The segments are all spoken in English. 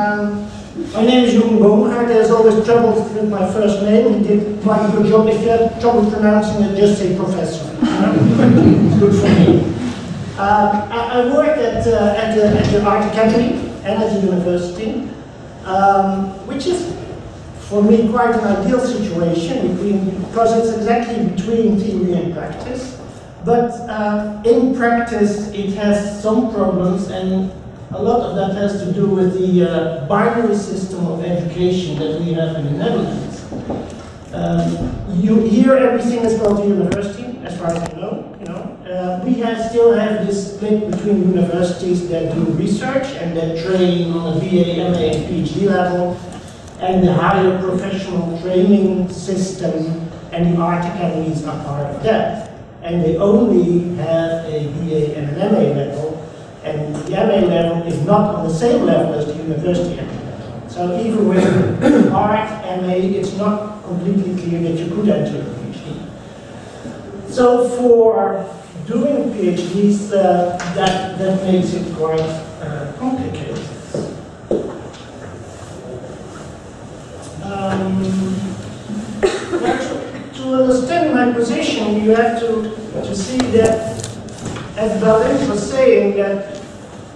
My name is JEROEN BOOMGAARD. There's always trouble with my first name. He did quite a good job. If you have trouble pronouncing it, just say professor. It's good for me. I work at the Art Academy and at the university, which is for me quite an ideal situation because it's exactly between theory and practice. But in practice, it has some problems, and a lot of that has to do with the binary system of education that we have in the Netherlands. Here, everything is called the university, as far as I know. We still have this split between universities that do research and that train on a BA, MA, and PhD level, and the higher professional training system, and the art academies are part of that. And they only have a BA and an MA level, and the MA level is not on the same level as the university MA level. So even with art MA, it's not completely clear that you could enter a PhD. So for doing PhDs, that makes it quite complicated. To understand my position, you have to see that, as Berlin was saying, that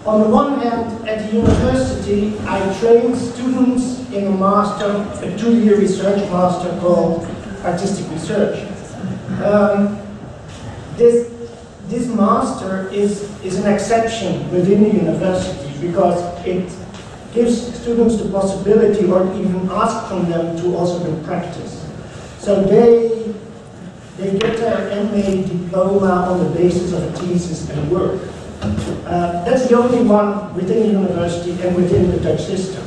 on the one hand, at the university, I train students in a two-year research master called artistic research. This master is an exception within the university because it gives students the possibility, or even ask from them, to also do practice. So they get their MA diploma on the basis of a thesis and work. That's the only one within the university and within the Dutch system.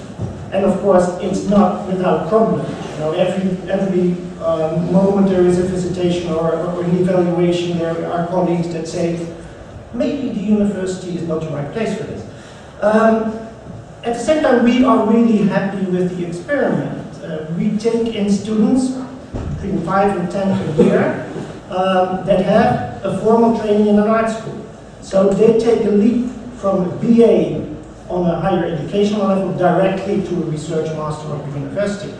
And of course, it's not without problem. Every moment there is a visitation or an evaluation, there are colleagues that say, maybe the university is not the right place for this. At the same time, we are really happy with the experiment. We take in students between 5 and 10 a year that have a formal training in an art school. So they take a leap from a BA on a higher educational level directly to a research master of the university,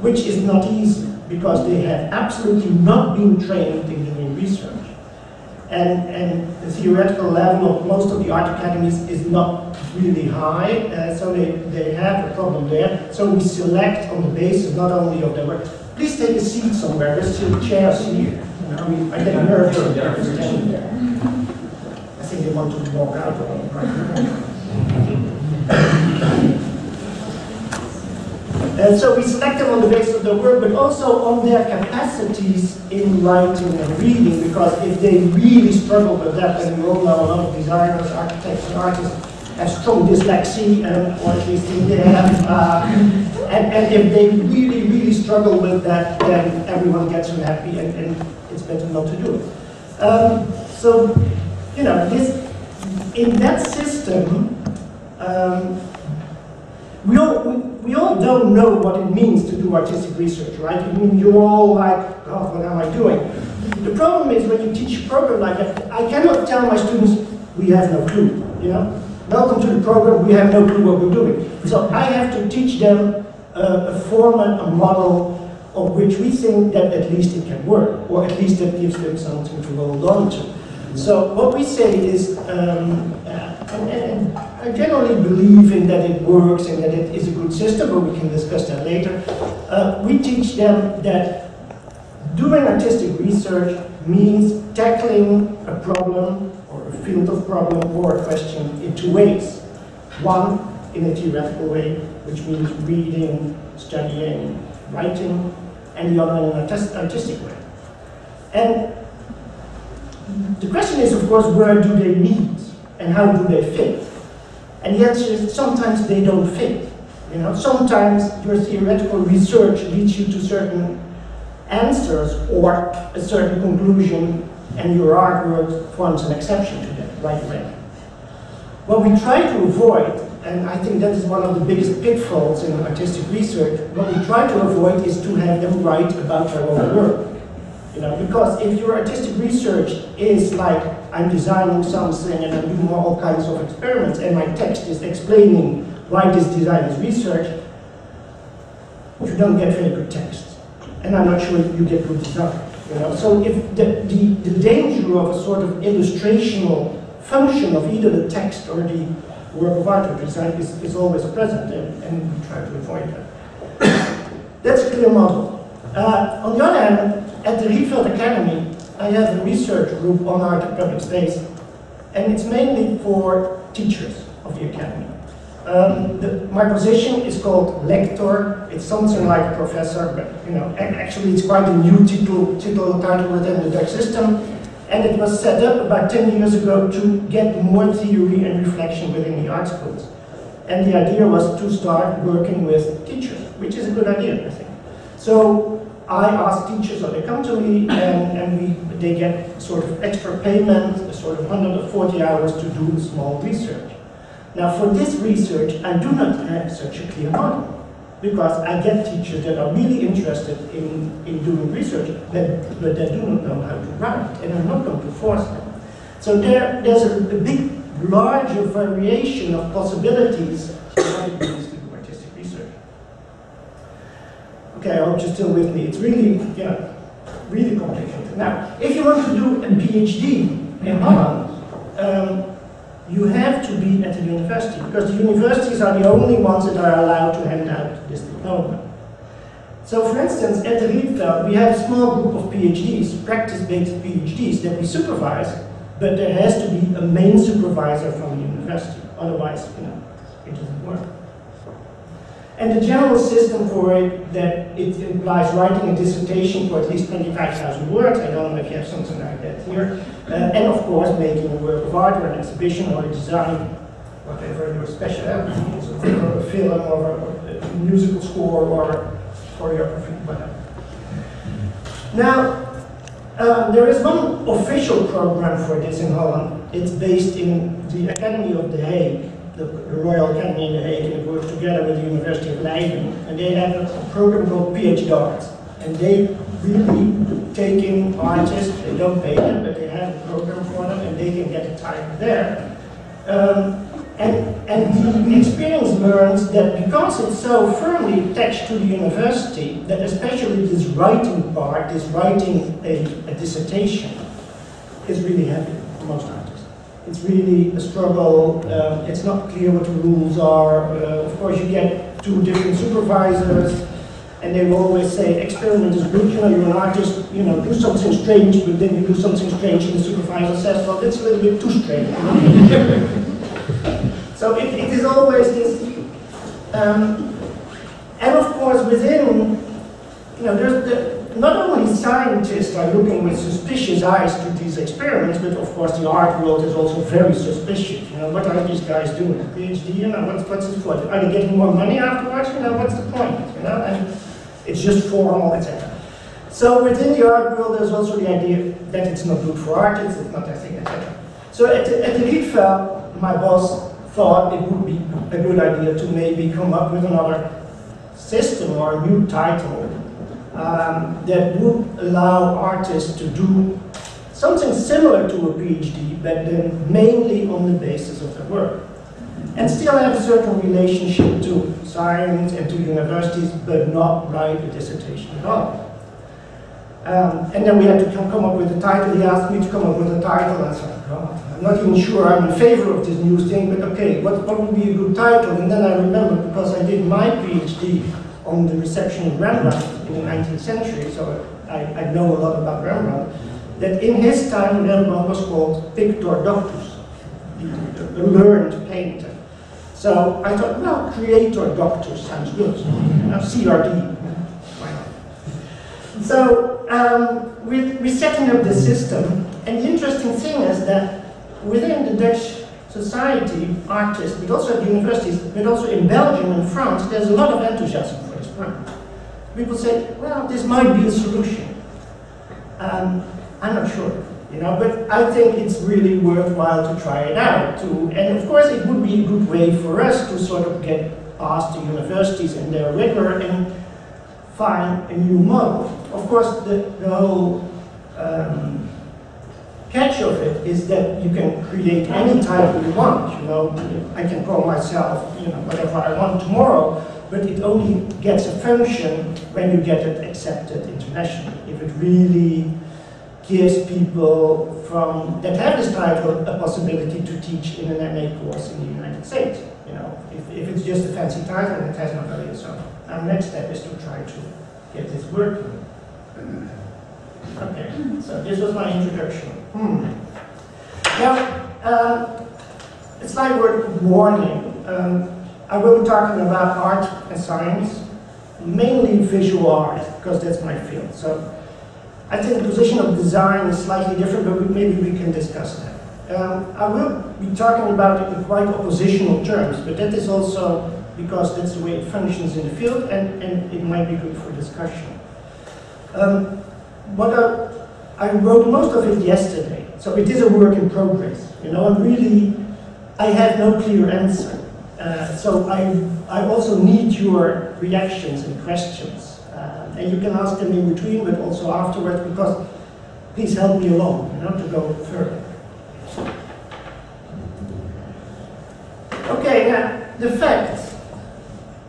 which is not easy because they have absolutely not been trained in doing research. And the theoretical level of most of the art academies is not really high, so they have a problem there. So we select on the basis not only of their work. Please take a seat somewhere. There's still chairs here. I get nervous standing there. I think they want to walk out. And so we select them on the basis of their work, but also on their capacities in writing and reading, because if they really struggle with that, and we all know a lot of designers, architects, and artists have strong dyslexia, or at least think they have, and if they really struggle with that, then everyone gets unhappy, and it's better not to do it. So, in that system, we all don't know what it means to do artistic research, right? I mean, you're all like, oh, what am I doing? The problem is when you teach a program like that, I cannot tell my students, we have no clue, Welcome to the program, we have no clue what we're doing. So I have to teach them a format, a model, of which we think that at least it can work, or at least that gives them something to hold on to. So what we say is, and I generally believe in that it works and that it is a good system, but we can discuss that later. We teach them that doing artistic research means tackling a problem or a field of problem or a question in two ways. One, in a theoretical way, which means reading, studying, writing, and the other in an artistic way. And the question is, of course, where do they meet and how do they fit? And the answer is sometimes they don't fit. Sometimes your theoretical research leads you to certain answers or a certain conclusion, and your artwork forms an exception to that right away. What we try to avoid, and I think that is one of the biggest pitfalls in artistic research, what we try to avoid is to have them write about their own work. Because if your artistic research is like, I'm designing something and I'm doing all kinds of experiments, and my text is explaining write this, design this research, you don't get very good text. And I'm not sure you get good design. You know? So if the danger of a sort of illustrational function of either the text or the work of art or design is always present, and we try to avoid that. That's a clear model. On the other hand, at the Rietveld Academy, I have a research group on art and public space, and it's mainly for teachers of the academy. My position is called lector. It's something like professor, but you know, actually it's quite a new title within the Dutch system, and it was set up about 10 years ago to get more theory and reflection within the art schools. And the idea was to start working with teachers, which is a good idea, I think. So I ask teachers, or they come to me, and they get sort of extra payment, sort of 140 hours to do small research. Now for this research, I do not have such a clear model, because I get teachers that are really interested in doing research, but they do not know how to write, and I'm not going to force them. So there's a big, larger variation of possibilities for what it means to do artistic research. Okay, I hope you're still with me. It's really, yeah, really complicated. Now, if you want to do a PhD in Holland, you have to be at the university, because the universities are the only ones that are allowed to hand out this diploma. So for instance, at the Rietveld, we have a small group of PhDs, practice-based PhDs, that we supervise, but there has to be a main supervisor from the university, otherwise, you know, it doesn't work. And the general system for it, that it implies writing a dissertation for at least 25,000 words. I don't know if you have something like that here. And of course, making a work of art or an exhibition or a design, whatever your specialty is, or a film or a musical score or choreography, whatever. Now, there is one official program for this in Holland. It's based in the Academy of The Hague, the Royal Academy in The Hague, and it works together with the University of Leiden. And they have a program called PhD. And they really take in artists, they don't pay them, but they have a program for them, and they can get a title there. And the experience learns that because it's so firmly attached to the university, that especially this writing part, this writing a dissertation, is really heavy for most artists. It's really a struggle. It's not clear what the rules are. Of course, you get two different supervisors, and they will always say, experiment is good, you know, you're an artist, you know, do something strange, but then you do something strange, and the supervisor says, well, that's a little bit too strange. So it is always this, and of course, within, you know, there's not only scientists are looking with suspicious eyes to these experiments, but of course the art world is also very suspicious. You know, what are these guys doing? PhD, you know, what's it for? Are they getting more money afterwards? You know, what's the point? You know, and it's just formal, etc. So within the art world, there's also the idea that it's not good for artists, it's not a thing, etc. So at the Rietveld, my boss thought it would be a good idea to maybe come up with another system or a new title that would allow artists to do something similar to a PhD, but then mainly on the basis of their work. And still have a certain relationship to science and to universities, but not write a dissertation at all. And then we had to come up with a title. He asked me to come up with a title. I said, oh, I'm not even sure I'm in favor of this new thing, but okay, what would be a good title? And then I remembered, because I did my PhD on the reception of Rembrandt in the 19th century, so I know a lot about Rembrandt, that in his time Rembrandt was called Pictor Doctus, the learned painter. So I thought, well, Creator Doctus sounds good, CRD, why not? So we're setting up the system, and the interesting thing is that within the Dutch society, artists, but also at universities, but also in Belgium and France, there's a lot of enthusiasm for this work. People say, well, this might be a solution. I'm not sure, you know, but I think it's really worthwhile to try it out. And of course, it would be a good way for us to sort of get past the universities and their rigor and find a new model. Of course, the whole catch of it is that you can create any title you want. You know, I can call myself, you know, whatever I want tomorrow, but it only gets a function when you get it accepted internationally. If it really gives people that have this title a possibility to teach in an MA course in the United States. You know, if it's just a fancy title, it has no value. So our next step is to try to get this working. Okay, so this was my introduction. Now, it's like word warning. I will be talking about art and science, mainly visual art, because that's my field. So I think the position of design is slightly different, but maybe we can discuss that. I will be talking about it in quite oppositional terms, but that is also because that's the way it functions in the field, and it might be good for discussion. I wrote most of it yesterday, so it is a work in progress. You know, I have no clear answer. So I also need your reactions and questions. And you can ask them in between, but also afterwards, because please help me along, you know, to go further. Okay, now, the fact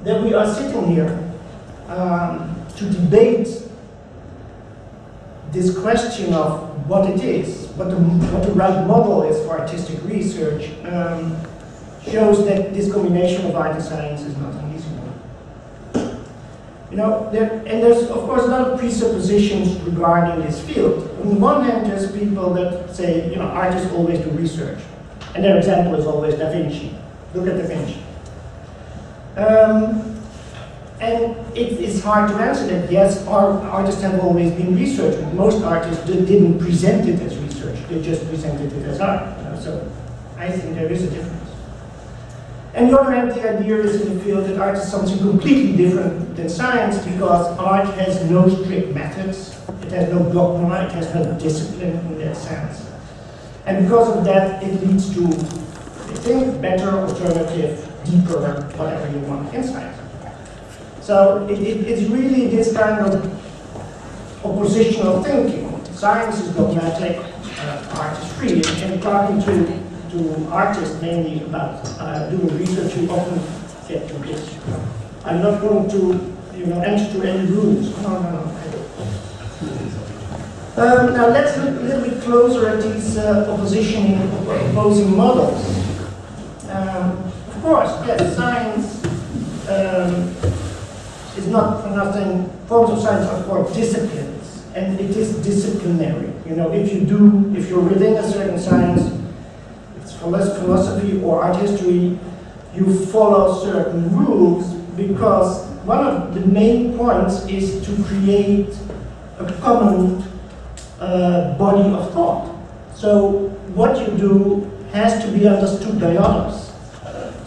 that we are sitting here to debate this question of what it is, what the right model is for artistic research, shows that this combination of art and science is not an easy one. You know, there's of course a lot of presuppositions regarding this field. On the one hand, there's people that say, you know, artists always do research, and their example is always Da Vinci. Look at Da Vinci. And it is hard to answer that. Yes, artists have always been research, but most artists didn't present it as research. They just presented it as art. You know? So I think there is a difference. And the other hand, the idea is in the field that art is something completely different than science, because art has no strict methods, it has no dogma, it has no discipline in that sense. And because of that, it leads to, I think, better, alternative, deeper, whatever you want in science. So it's really this kind of oppositional thinking. Science is dogmatic, art is free, and talking to artists mainly about doing research, you often get to this. I'm not going to, you know, enter to any rules. No. Now let's look a little bit closer at these opposing models. Of course, yes, science is not for nothing. Forms of science are called disciplines, and it is disciplinary. You know, if you're within a certain science, philosophy or art history, you follow certain rules, because one of the main points is to create a common body of thought. So what you do has to be understood by others.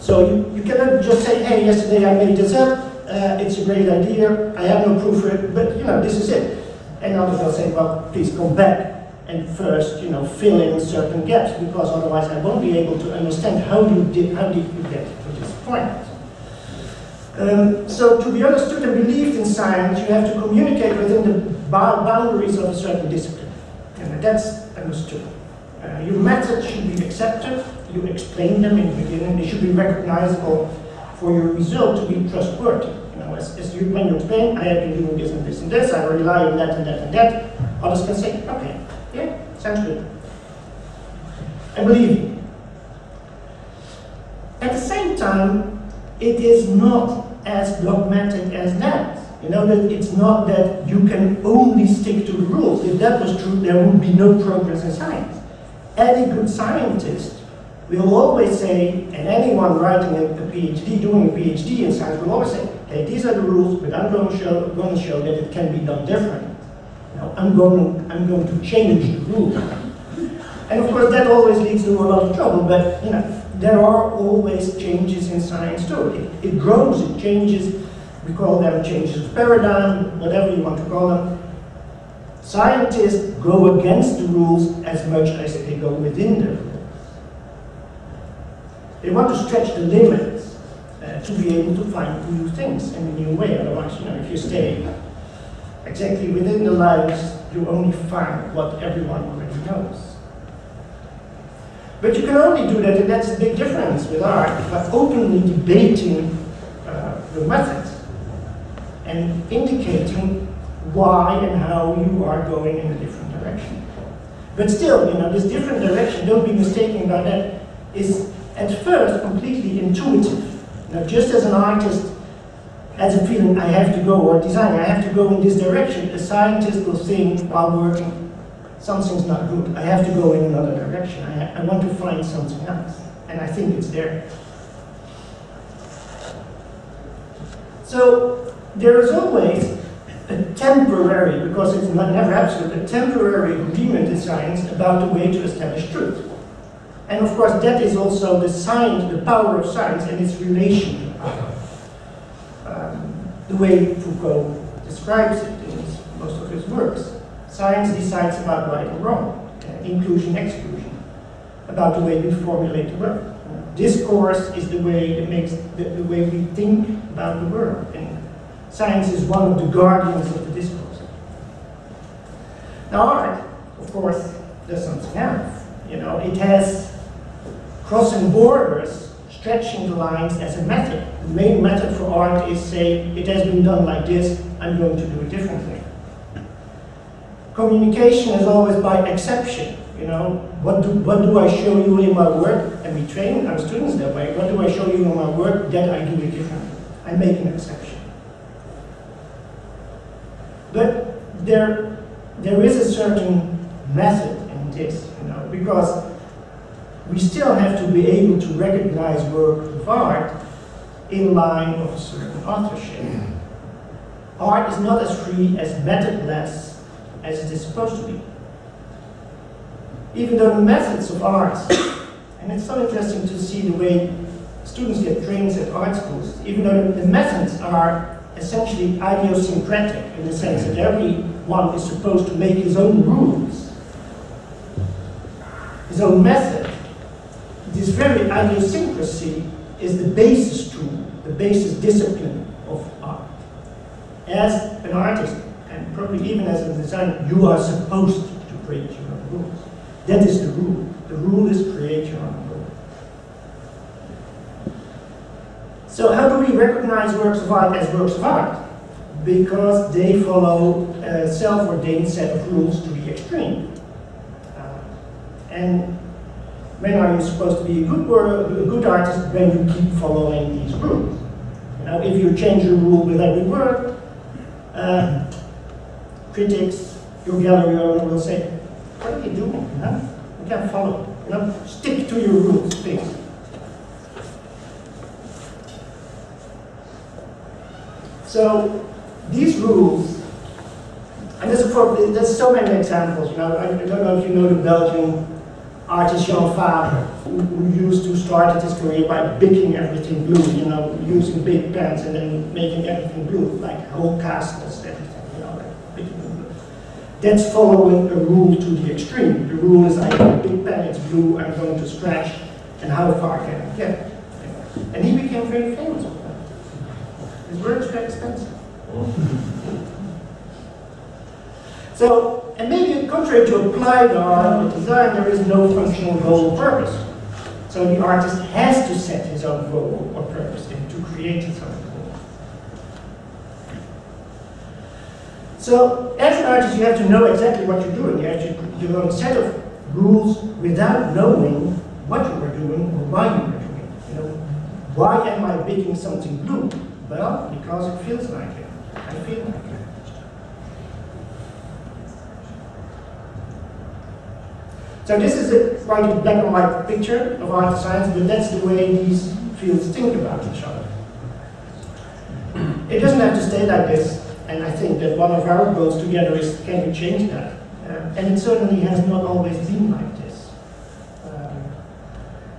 So you cannot just say, hey, yesterday I made this up, it's a great idea, I have no proof for it, but you know, this is it. And others will say, well, please come back and first, you know, fill in certain gaps, because otherwise I won't be able to understand how did you get to this point. So to be understood and believed in science, you have to communicate within the boundaries of a certain discipline, and that's understood. Your methods should be accepted. You explain them in the beginning. They should be recognizable for your result to be trustworthy. You know, when you explain, I have been doing this and this and this, I rely on that and that and that. Others can say, okay. Yeah, sounds good. I believe you. At the same time, it is not as dogmatic as that. You know, that it's not that you can only stick to the rules. If that was true, there would be no progress in science. Any good scientist will always say, and anyone writing a PhD, doing a PhD in science will always say, hey, these are the rules, but I'm going to show that it can be done differently. I'm going to change the rule. And of course that always leads to a lot of trouble, but you know, there are always changes in science too. It grows, it changes, we call them changes of paradigm, whatever you want to call them. Scientists go against the rules as much as they go within the rules. They want to stretch the limits to be able to find new things in a new way, otherwise, you know, if you stay exactly within the lines, you only find what everyone already knows. But you can only do that, and that's a big difference with art, by openly debating the methods and indicating why and how you are going in a different direction. But still, you know, this different direction, don't be mistaken about that, is at first completely intuitive. Now, just as an artist has a feeling, I have to go, or a designer, I have to go in this direction, a scientist will think while working, something's not good, I have to go in another direction, I want to find something else, and I think it's there. So, there is always a temporary, because it's never absolute, a temporary agreement in science about the way to establish truth. And of course, that is also the science, the power of science and its relation to art. The way Foucault describes it in most of his works. Science decides about right or wrong, inclusion, exclusion, about the way we formulate the world. Discourse is the way it makes the way we think about the world. And science is one of the guardians of the discourse. Now art, of course, does something else. You know, it has crossing borders, stretching the lines as a method. The main method for art is say, it has been done like this, I'm going to do it differently. Communication is always by exception. You know, what do I show you in my work? And we train our students that way. What do I show you in my work? That I do it differently. I make an exception. But there is a certain method in this, you know, because we still have to be able to recognize work of art in line of a certain authorship. Art is not as free, as methodless as it is supposed to be. Even though the methods of art, and it's so interesting to see the way students get trained at art schools, even though the methods are essentially idiosyncratic in the sense that everyone is supposed to make his own rules, his own method. This very idiosyncrasy is the basis tool, the basis discipline of art. As an artist, and probably even as a designer, you are supposed to create your own rules. That is the rule. The rule is create your own rule. So how do we recognize works of art as works of art? Because they follow a self-ordained set of rules to the extreme. And when are you supposed to be a good artist? When you keep following these rules. You know, if you change a rule with every word, critics, your gallery owner will say, what are you doing? You know? You can't follow. You know? Stick to your rules, please. So these rules, and there's so many examples. You know, I don't know if you know the Belgian artist Jean Fabre, who used to start his career by picking everything blue, you know, using big pens and then making everything blue, like whole castles, everything, you know, like big blue. That's following a rule to the extreme. The rule is I have a big pen, it's blue, I'm going to scratch, and how far can I get? And he became very famous for that. His works were expensive. So, and maybe contrary to applied art or design, there is no functional goal or purpose. So the artist has to set his own goal or purpose in to create his own goal. So, as an artist, you have to know exactly what you're doing. You have to do your own set of rules without knowing what you are doing or why you are doing it. You know, why am I making something blue? Well, because it feels like it. I feel like it. So this is a quite a black and white picture of art and science, but that's the way these fields think about each other. It doesn't have to stay like this, and I think that one of our goals together is, can we change that? And it certainly has not always been like this.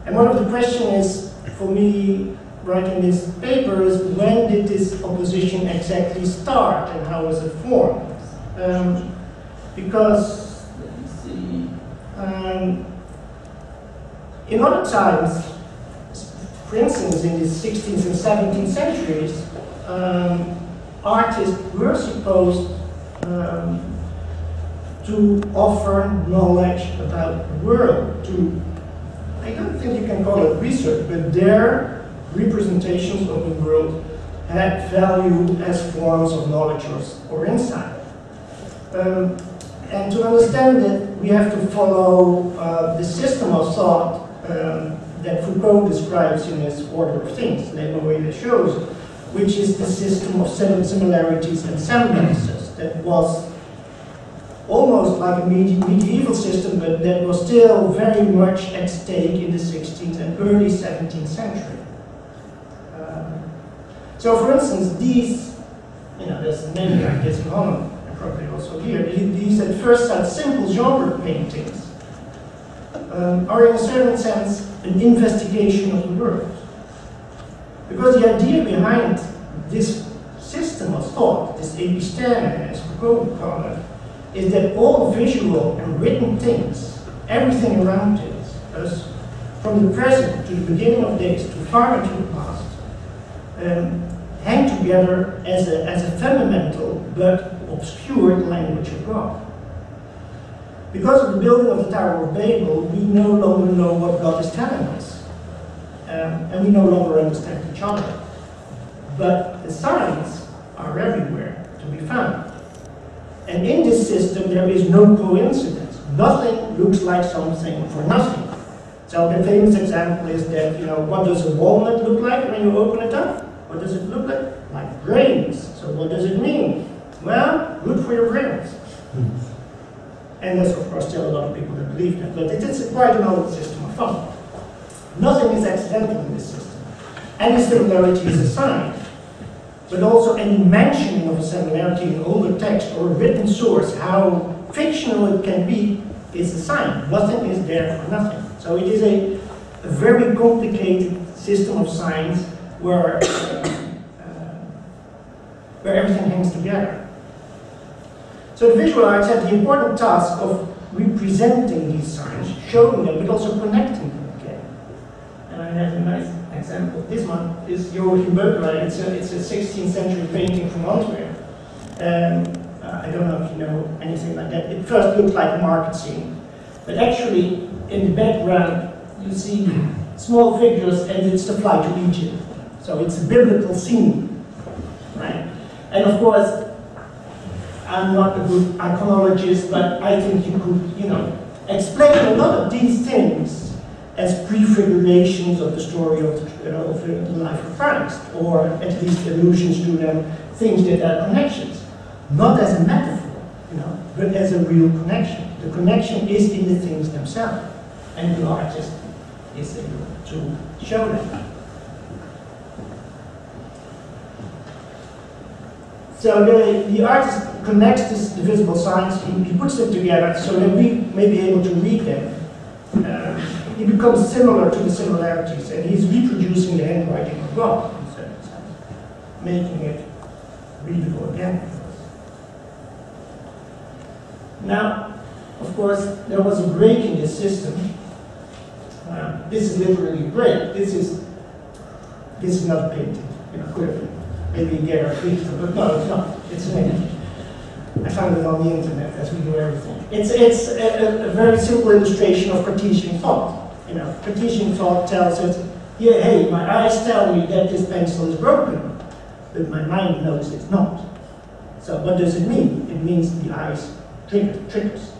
And one of the questions for me writing this paper is, when did this opposition exactly start and how was it formed? Because, let me see, in other times, for instance in the 16th and 17th centuries, artists were supposed to offer knowledge about the world, to think you can call it research, but their representations of the world had value as forms of knowledge or insight. And to understand it, we have to follow the system of thought that Foucault describes in his Order of Things, Les Mots et les Choses, which is the system of similarities and semblances that was almost like a medieval system, but that was still very much at stake in the 16th and early 17th century. So for instance, these, there's many like this in Holland, and probably also here, these at first sight simple genre paintings are in a certain sense an investigation of the world. Because the idea behind this system of thought, this episteme, as Foucault would call it, is that all visual and written things, everything around us, from the present to the beginning of days to far into the past, hang together as a fundamental but obscured language of God. Because of the building of the Tower of Babel, we no longer know what God is telling us. And we no longer understand each other. But the signs are everywhere to be found. And in this system, there is no coincidence. Nothing looks like something for nothing. So the famous example is that, what does a walnut look like when you open it up? What does it look like? Like brains. So what does it mean? Well, good for your brains. And there's, of course, still a lot of people that believe that. But it is quite an old system of thought. Nothing is accidental in this system. Any similarity is a sign. But also any mentioning of a similarity in older text or a written source, how fictional it can be, is a sign. Nothing is there for nothing. So it is a very complicated system of signs where everything hangs together. So the visual arts have the important task of representing these signs, showing them, but also connecting them again. And I have a nice example. This one is Joachim Beukelij. It's a 16th century painting from Antwerp. I don't know if you know anything like that. It first looked like a market scene, but actually in the background you see small figures, and it's the flight to Egypt. So it's a biblical scene, right? And of course, I'm not a good iconologist, but I think you could, explain a lot of these things as prefigurations of the story of the life of Christ, or at least allusions to them, things that are connections. Not as a metaphor, but as a real connection. The connection is in the things themselves, and the artist is able to show them. So the artist connects the visible signs, he puts them together so that we may be able to read them. He becomes similar to the similarities, and he's reproducing the handwriting of God, in a certain sense, making it readable again. Now, of course, there was a break in the system. This is literally a break. This is not a painting. Could have been. Maybe get our feet, but no, it's not. It's an image. I found it on the internet, as we do everything. It's a very simple illustration of Cartesian thought. Cartesian thought tells us, yeah, hey, my eyes tell me that this pencil is broken, but my mind knows it's not. So what does it mean? It means the eyes triggers.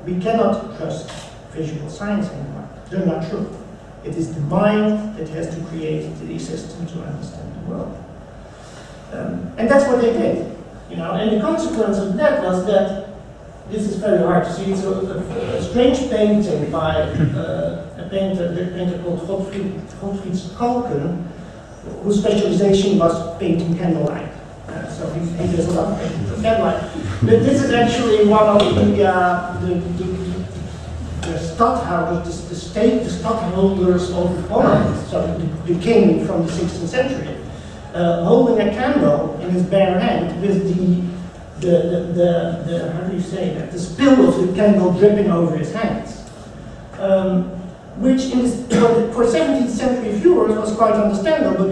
We cannot trust visual signs anymore. They're not true. It is the mind that has to create the system to understand the world. And that's what they did, and the consequence of that was that, this is very hard to see, it's a strange painting by a painter called Gottfried Schalken, whose specialization was painting candlelight. So he does a lot of painting for candlelight. But this is actually one of the stadtholders, the stadtholders of Holland, so the king from the 16th century. Holding a candle in his bare hand with the how do you say that, the spill of the candle dripping over his hands, which for 17th century viewers was quite understandable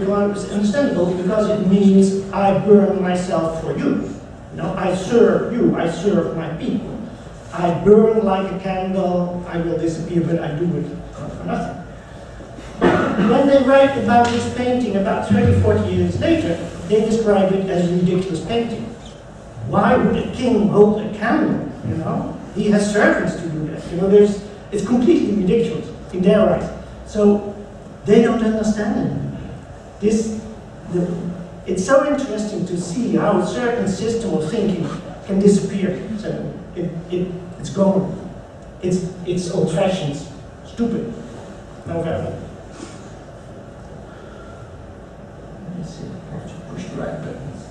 because it means I burn myself for you. I serve you, I serve my people. I burn like a candle, I will disappear, but I do it for nothing. when they write about this painting about 30, 40 years later, they describe it as a ridiculous painting. Why would a king hold a candle, you know? He has servants to do that, you know, it's completely ridiculous in their eyes. So they don't understand it. It's so interesting to see how a certain system of thinking can disappear. So it's gone. It's old-fashioned, stupid, no value. Let me see, I have to push the right buttons.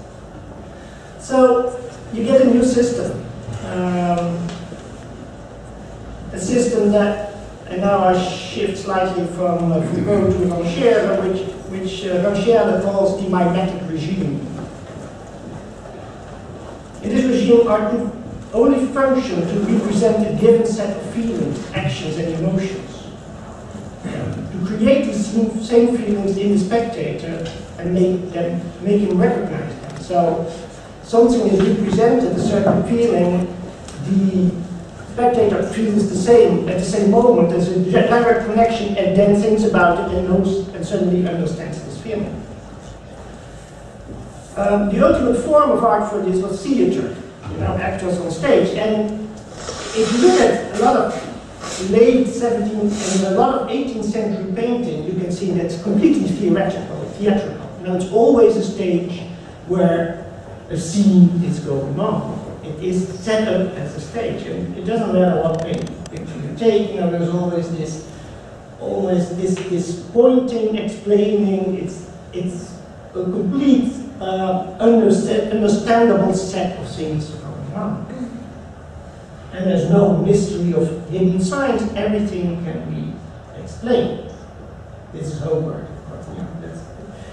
So you get a new system. A system that, and now I shift slightly from Foucault to Rancière, which Rancière calls the mimetic regime. In this regime, art could only function to represent a given set of feelings, actions, and emotions. To create the same feelings in the spectator and make him recognize them. So something is represented, a certain feeling, the spectator feels the same at the same moment. There's a direct connection, and then thinks about it and knows and suddenly understands this feeling. The ultimate form of art for this was theater, you know, actors on stage. And if you look at a lot of late 17th and a lot of 18th century painting, you can see that's completely theatrical. You know, it's always a stage where a scene is going on. It is set up as a stage, and it doesn't matter what picture you take. You know, there's always this pointing, explaining. It's a complete understandable set of things going on, and there's no mystery of hidden signs. Everything can be explained. This is homework, but you know,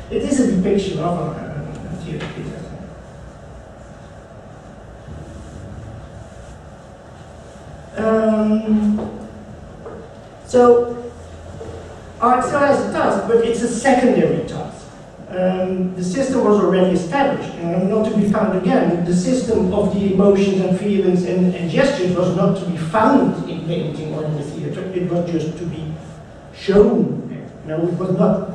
it is a depiction of a theater piece. So art still has a task, but it's a secondary task. The system was already established, not to be found again. The system of the emotions and feelings and gestures was not to be found in painting or in the theater. It was just to be shown. You know, it was not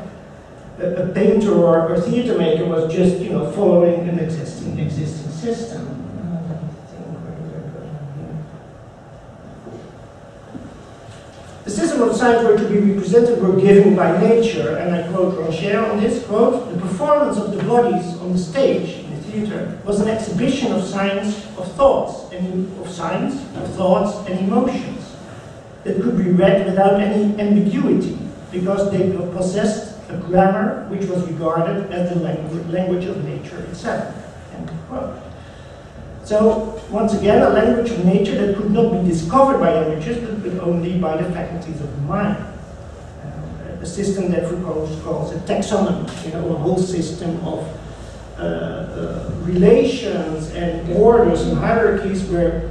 a painter or a theater maker was just, you know, following an existing system. The system of signs were to be represented were given by nature, and I quote Rancière on this, quote, "The performance of the bodies on the stage, in the theater, was an exhibition of signs of thoughts, and and emotions that could be read without any ambiguity, because they possessed a grammar which was regarded as the language of nature itself." End quote. So, once again, a language of nature that could not be discovered by images, but only by the faculties of the mind. A system that Foucault calls a taxonomy, you know, a whole system of relations and orders and hierarchies where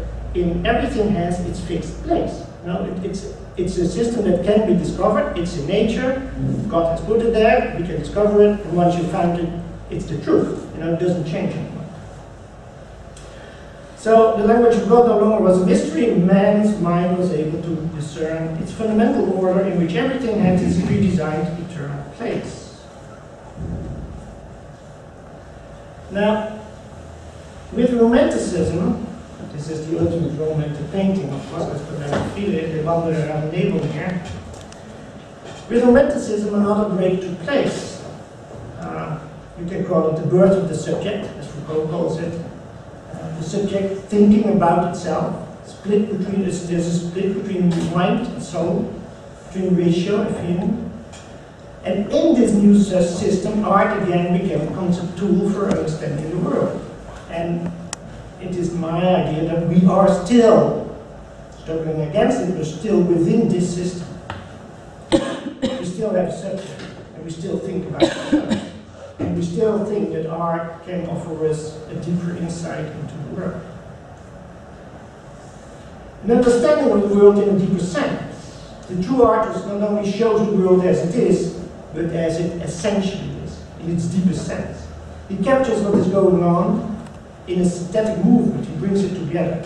everything has its fixed place. You know, it's a system that can be discovered, it's in nature, God has put it there, we can discover it, and once you found it, it's the truth. You know, it doesn't change anymore. So the language of God no longer was a mystery. Man's mind was able to discern its fundamental order in which everything had its predesigned eternal place. Now, with Romanticism, this is the ultimate romantic painting, of course, let's put that in the wandelen around the label here. With Romanticism, another break took place. You can call it the birth of the subject, as Foucault calls it. The subject thinking about itself, there's a split between mind and soul, between ratio and feeling. And in this new system, art again became a concept tool for understanding the world. And it is my idea that we are still struggling against it, we're still within this system. We still have a subject, and we still think about it. And we still think that art can offer us a deeper insight into the world. An understanding of the world in a deeper sense. The true artist not only shows the world as it is, but as it essentially is, in its deepest sense. He captures what is going on in a synthetic movement, he brings it together.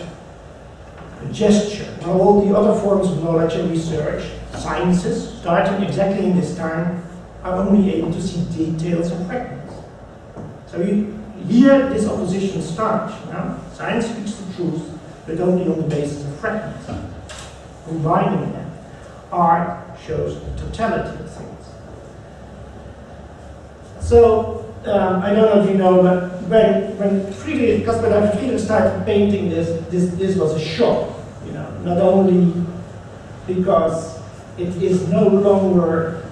A gesture. Now all the other forms of knowledge and research, sciences, starting exactly in this time, are only able to see details and fragments. So here this opposition starts. You know? Science speaks the truth, but only on the basis of fragments. Combining them, art shows the totality of things. So, I don't know if you know, but when Friedrich started painting this was a shock. You know, not only because it is no longer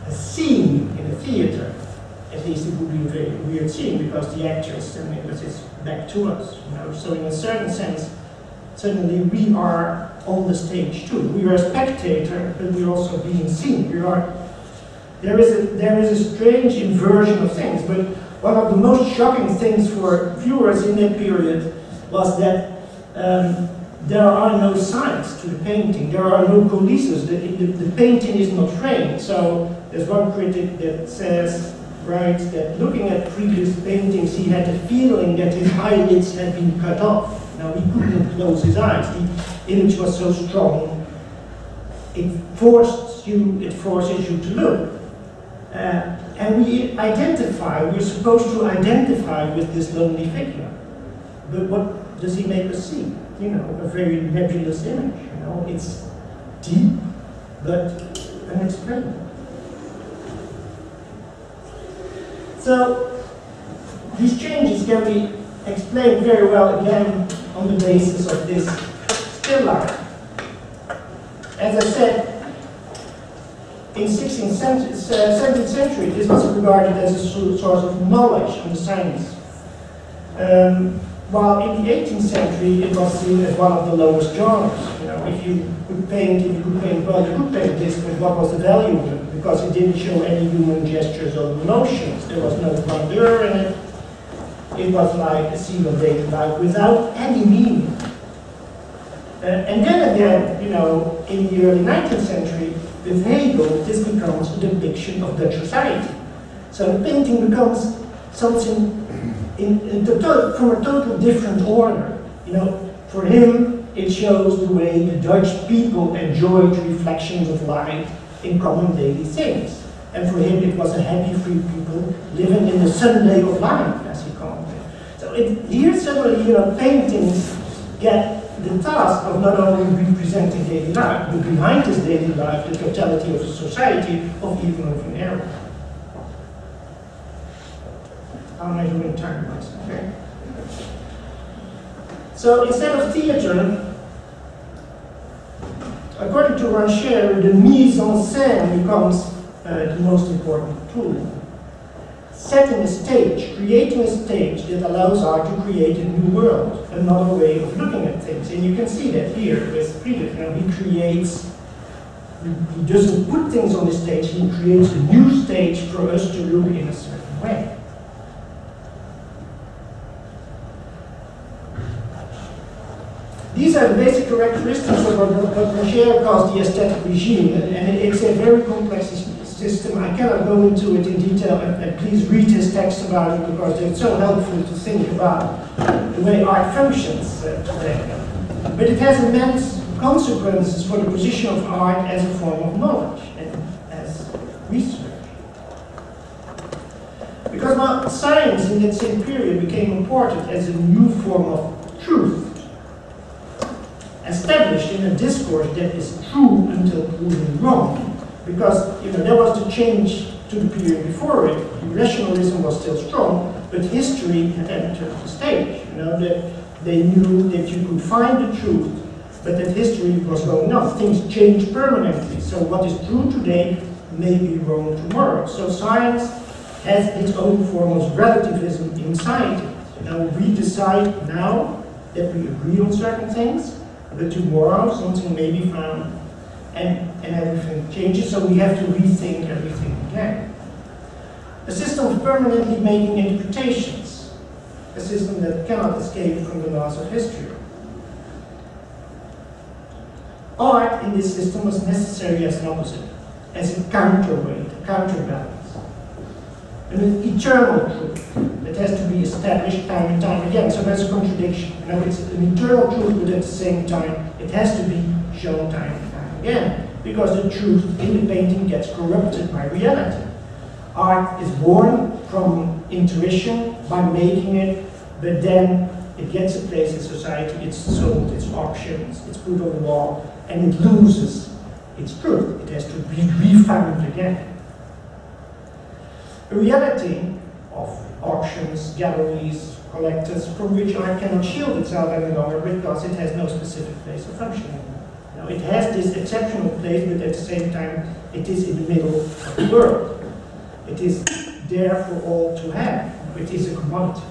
a scene in a theater, at least it would be a very weird scene because the actors and it's back to us. You know, so in a certain sense, suddenly we are on the stage too. We are a spectator, but we're also being seen. There is a strange inversion of things, but one of the most shocking things for viewers in that period was that there are no sides to the painting. There are no coulisses. The painting is not framed. So there's one critic that writes that looking at previous paintings, he had the feeling that his eyelids had been cut off. Now he couldn't close his eyes. The image was so strong, it forces you to look. And we're supposed to identify with this lonely figure. But what does he make us see? You know, a very nebulous image. You know, it's deep, but unexplainable. So these changes can be explained very well again on the basis of this still life. As I said, in 17th century, this was regarded as a source of knowledge on the science. While in the 18th century, it was seen as one of the lowest genres. You know, if you could paint well, you could paint this, but what was the value of it? Because it didn't show any human gestures or emotions. There was no grandeur in it. It was like a scene of daily life without any meaning. And then again, you know, in the early 19th century, with Hegel, this becomes a depiction of Dutch society. So the painting becomes something from a total different order. You know, for him, it shows the way the Dutch people enjoyed reflections of light in common daily things. And for him, it was a happy, free people living in the Sunday of life, as he called it. So here suddenly, you know, paintings get the task of not only representing daily life, but behind this daily life, the totality of a society, of even of an era. How am I doing time-wise? Okay. So instead of theater, according to Rancher, the mise en scène becomes the most important tool. Setting a stage, creating a stage that allows art to create a new world, another way of looking at things. And you can see that here with Friedrich. You know, he doesn't put things on the stage, he creates a new stage for us to look in a certain way. These are the basic characteristics of what Rancher calls the aesthetic regime, and it's a very complex system. I cannot go into it in detail, and please read his text about it because they're so helpful to think about the way art functions today. But it has immense consequences for the position of art as a form of knowledge and as research. Because while science in that same period became important as a new form of truth, established in a discourse that is true until proven wrong, because you know there was the change to the period before it. Rationalism was still strong, but history had entered the stage. You know that they knew that you could find the truth, but that history was going on. Things change permanently. So what is true today may be wrong tomorrow. So science has its own form of relativism inside it. You know, we decide now that we agree on certain things, but tomorrow something may be found and everything changes, so we have to rethink everything again. A system of permanently making interpretations, a system that cannot escape from the laws of history. Art in this system was necessary as an opposite, as a counterweight, a counterbalance. And an eternal truth that has to be established time and time again. So there's a contradiction. You know, it's an eternal truth, but at the same time, it has to be shown time and time again. Because the truth in the painting gets corrupted by reality. Art is born from intuition by making it, but then it gets a place in society, it's sold, it's auctions, it's put on the wall, and it loses its truth. It has to be refound again. The reality of auctions, galleries, collectors, from which art cannot shield itself any longer because it has no specific place of functioning. You know, it has this exceptional place, but at the same time, it is in the middle of the world. It is there for all to have. It is a commodity.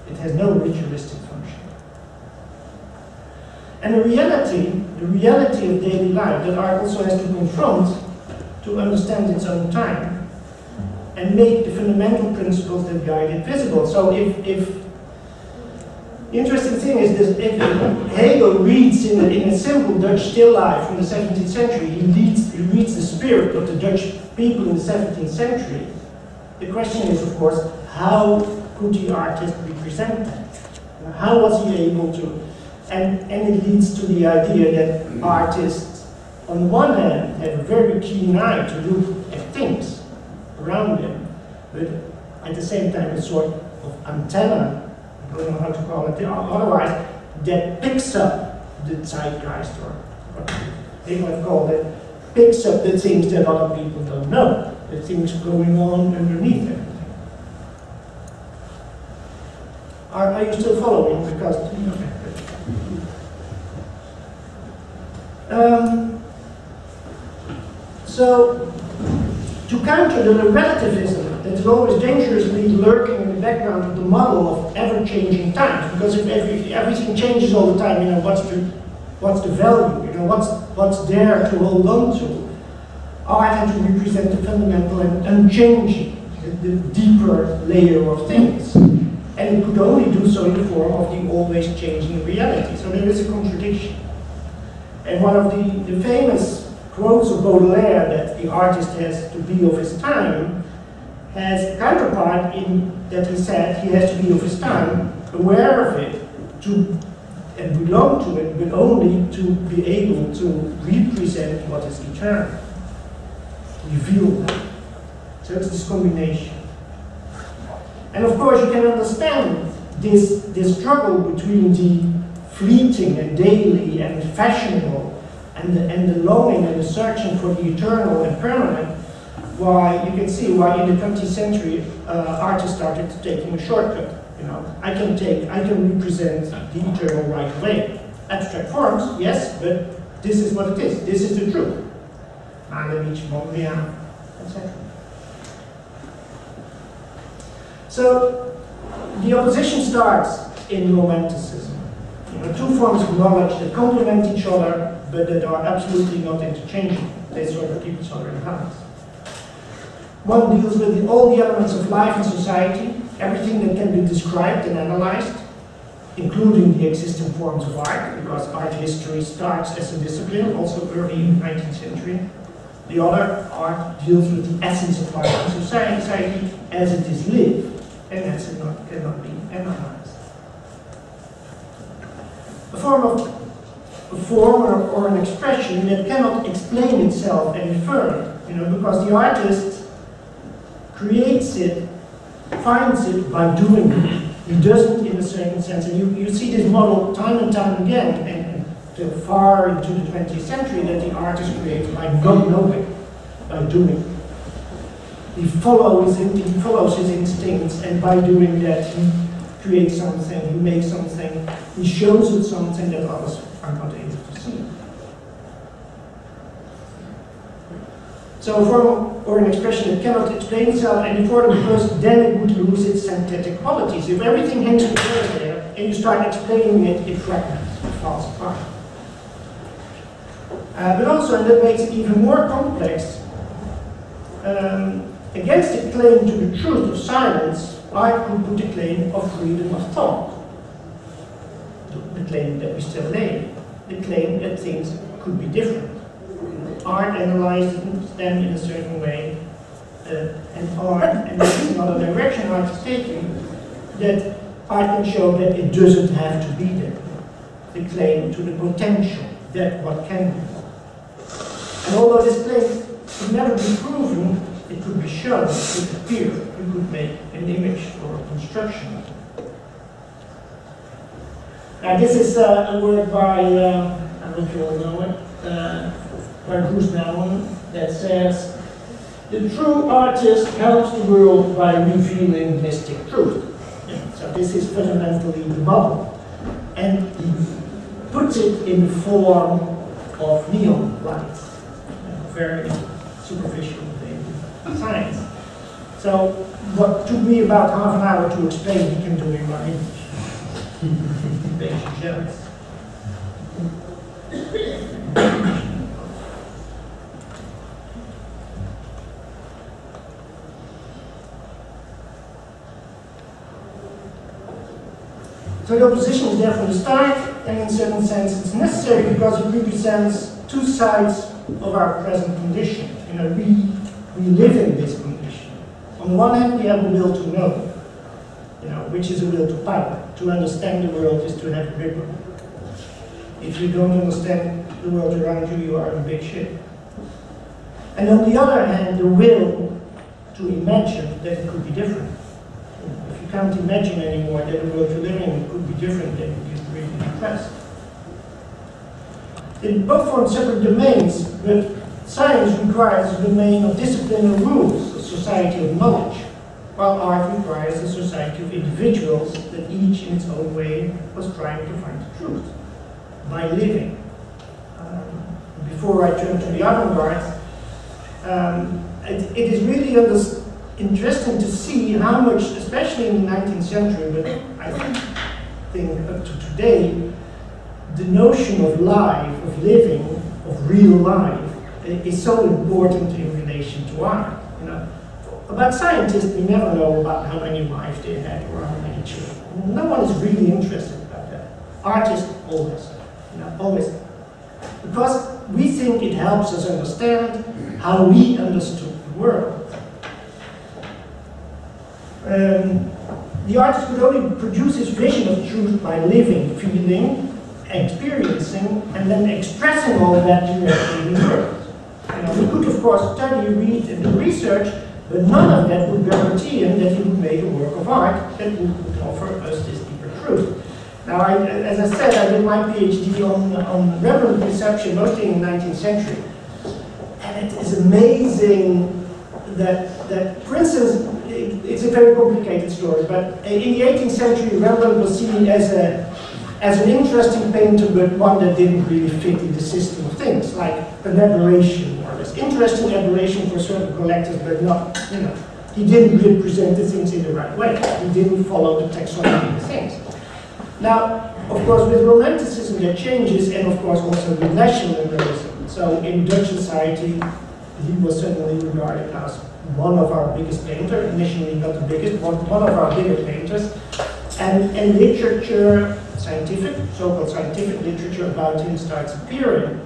It has no ritualistic function. And the reality of daily life that art also has to confront to understand its own time and make the fundamental principles that guide it visible. So if the interesting thing is this, if Hegel reads in a simple Dutch still life from the 17th century, he reads the spirit of the Dutch people in the 17th century. The question is, of course, how could the artist represent that? How was he able to? And it leads to the idea that artists, on the one hand, have a very keen eye to look at things around them, but at the same time a sort of antenna, I don't know how to call it otherwise, that picks up the zeitgeist, or what they might call it, picks up the things that other people don't know, the things going on underneath everything. Are you still following? Because so, to counter the relativism that is always dangerously lurking in the background of the model of ever-changing times, because if everything changes all the time, you know, what's the value? You know, what's there to hold on to? Art had to represent the fundamental and unchanging, the deeper layer of things. And it could only do so in the form of the always changing reality. So there is a contradiction. And one of the famous quotes of Baudelaire that the artist has to be of his time has a counterpart in that he said he has to be of his time, aware of it, and belong to it, but only to be able to represent what is eternal, reveal that. So it's this combination. And of course, you can understand this struggle between the fleeting and daily and fashionable and the longing and the searching for the eternal and permanent. Why you can see why in the 20th century artists started taking a shortcut. You know, I can represent the eternal right away. Abstract forms, yes, but this is what it is. This is the truth. MOME, etc. So the opposition starts in Romanticism. You know, two forms of knowledge that complement each other, but that are absolutely not interchangeable. They sort of keep each other in balance. One deals with all the elements of life and society, everything that can be described and analyzed, including the existing forms of art, because art history starts as a discipline, also early in the 19th century. The other art deals with the essence of life and society as it is lived, and as it cannot be analyzed. A form or an expression that cannot explain itself any further, you know, because the artist creates it, finds it by doing it. He doesn't, in a certain sense, and you see this model time and time again, and till far into the 20th century, that the artist creates by not knowing, by doing. He follows his instincts, and by doing that, he creates something, he makes something, he shows it something that others are not able to see. So a form or an expression that cannot explain itself any further, because then it would lose its synthetic qualities. If everything hangs together there, and you start explaining it, it fragments, it falls apart. But also, and that makes it even more complex, against the claim to the truth of silence, art could put the claim of freedom of thought. The claim that we still lay, the claim that things could be different. Art analyzes them in a certain way, and this is another direction art is taking, that art can show that it doesn't have to be there. The claim to the potential, that what can be. And although this claim could never be proven, it could be shown, it could appear, you could make an image or a construction. Now this is a work by, I don't know if you all know it, by Bruce Nauman, that says, the true artist helps the world by revealing mystic truth. Yeah, so this is fundamentally the model. And he puts it in the form of neon lights, very superficial science. So what took me about half an hour to explain, he can do in my English. Basic jealous. So the opposition is there from the start, and in a certain sense it's necessary because it represents two sides of our present condition. You know, we live in this condition. On the one hand, we have a will to know, you know, which is a will to power. To understand the world is to have a grip on it. If you don't understand the world around you, you are in big shit. And on the other hand, the will to imagine that it could be different. If you can't imagine anymore that the world you're living in could be different, then you get really depressed. They both form separate domains, but science requires a domain of discipline and rules, a society of knowledge, while art requires a society of individuals that each in its own way was trying to find the truth by living. Before I turn to the avant-garde, it is really interesting to see how much, especially in the 19th century, but I think up to today, the notion of life, of living, of real life, is so important in relation to art. You know, about scientists, we never know about how many wives they had or how many children. No one is really interested about that. Artists always, you know, always, because we think it helps us understand how we understood the world. The artist could only produce his vision of truth by living, feeling, experiencing, and then expressing all that directly in words. You know, we could, of course, study, read, and do research, but none of that would guarantee him that he would make a work of art that would offer us this deeper truth. Now, as I said, I did my PhD on reverent perception, mostly in the 19th century. And it is amazing that for instance, it's a very complicated story, but in the 18th century, Rembrandt was seen as an interesting painter, but one that didn't really fit in the system of things, like an aberration, more or less. Interesting aberration for certain collectors, but not, you know, he didn't represent the things in the right way. He didn't follow the taxonomy of things. Now, of course, with Romanticism that changes, and of course also with nationalism. So in Dutch society, he was certainly regarded as one of our biggest painters, initially not the biggest, one of our bigger painters. And literature, scientific, so-called scientific literature about him starts appearing,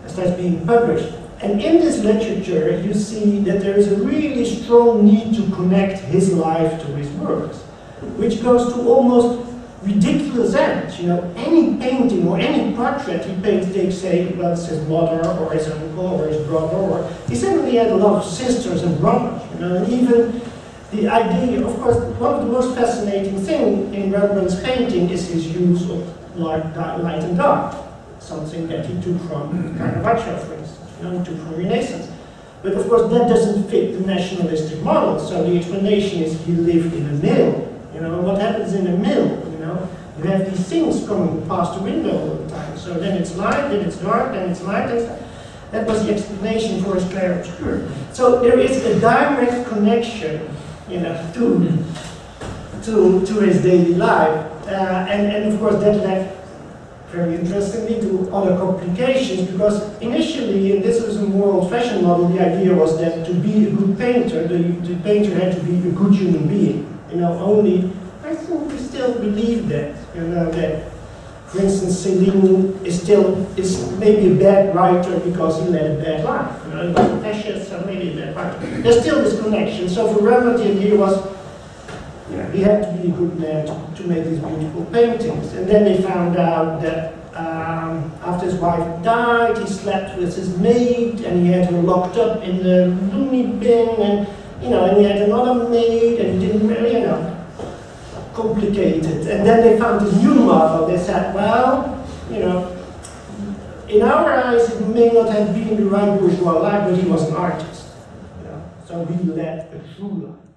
starts being published. And in this literature, you see that there is a really strong need to connect his life to his works, which goes to almost ridiculous ends. You know, any painting or any portrait he paints, they say, well, it's his mother or his uncle or his brother, or he certainly had a lot of sisters and brothers, you know, and even the idea, of course, one of the most fascinating things in Rembrandt's painting is his use of light and dark, something that he took from Caravaggio, for instance, you know, he took from Renaissance. But of course, that doesn't fit the nationalistic model, so the explanation is he lived in a mill. You know, what happens in a mill, you know? You have these things coming past the window all the time, so then it's light, then it's dark, then it's light, that was the explanation for his clair obscur. So there is a direct connection, you know, to his daily life, and of course that led, very interestingly, to other complications, because initially, and this was a more old-fashioned model, the idea was that to be a good painter, the painter had to be a good human being. You know, only, I think we still believe that, you know, that, for instance, Céline is maybe a bad writer because he led a bad life. You know, he was a fascist, so maybe a bad writer. There's still this connection. So for Rembrandt, the idea was, you know, he had to be a good man to make these beautiful paintings. And then they found out that after his wife died, he slept with his maid, and he had her locked up in the loony bin, and and he had another maid, and he didn't really, complicated. And then they found his new mother. They said, well, in our eyes, it may not have been the right bourgeois life, but he was an artist. So he led a true life.